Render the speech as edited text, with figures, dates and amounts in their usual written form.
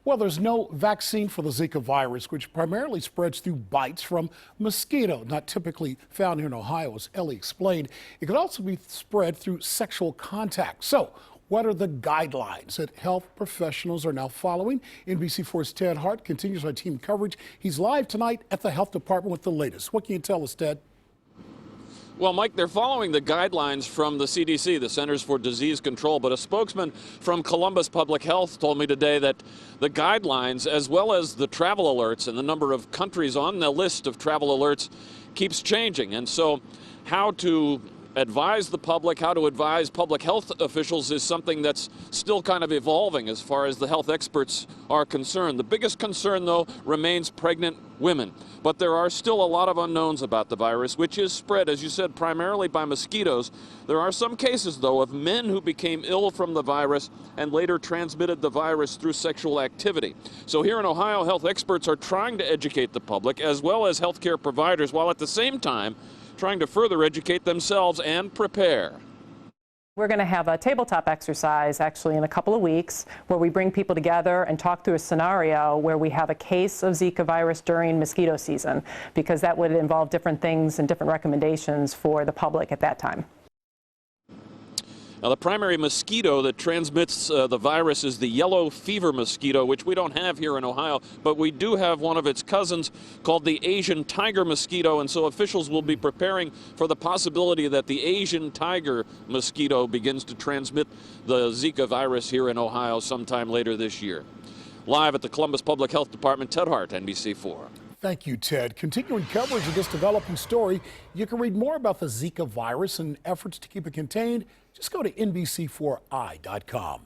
Well, there's no vaccine for the Zika virus, which primarily spreads through bites from mosquito, not typically found here in Ohio, as Ellie explained. It could also be spread through sexual contact. So, what are the guidelines that health professionals are now following? NBC4's Ted Hart continues our team coverage. He's live tonight at the health department with the latest. What can you tell us, Ted? Well, Mike, they're following the guidelines from the CDC, the Centers for Disease Control, but a spokesman from Columbus Public Health told me today that the guidelines, as well as the travel alerts and the number of countries on the list of travel alerts, keeps changing. And so how to advise the public, how to advise public health officials is something that's still kind of evolving as far as the health experts are concerned. The biggest concern, though, remains pregnant women. But there are still a lot of unknowns about the virus, which is spread, as you said, primarily by mosquitoes. There are some cases, though, of men who became ill from the virus and later transmitted the virus through sexual activity. So here in Ohio, health experts are trying to educate the public as well as healthcare providers, while at the same time trying to further educate themselves and prepare. We're going to have a tabletop exercise actually in a couple of weeks where we bring people together and talk through a scenario where we have a case of Zika virus during mosquito season, because that would involve different things and different recommendations for the public at that time. Now, the primary mosquito that transmits the virus is the yellow fever mosquito, which we don't have here in Ohio, but we do have one of its cousins called the Asian tiger mosquito, and so officials will be preparing for the possibility that the Asian tiger mosquito begins to transmit the Zika virus here in Ohio sometime later this year. Live at the Columbus Public Health Department, Ted Hart, NBC4. Thank you, Ted. Continuing coverage of this developing story, you can read more about the Zika virus and efforts to keep it contained. Just go to NBC4i.com.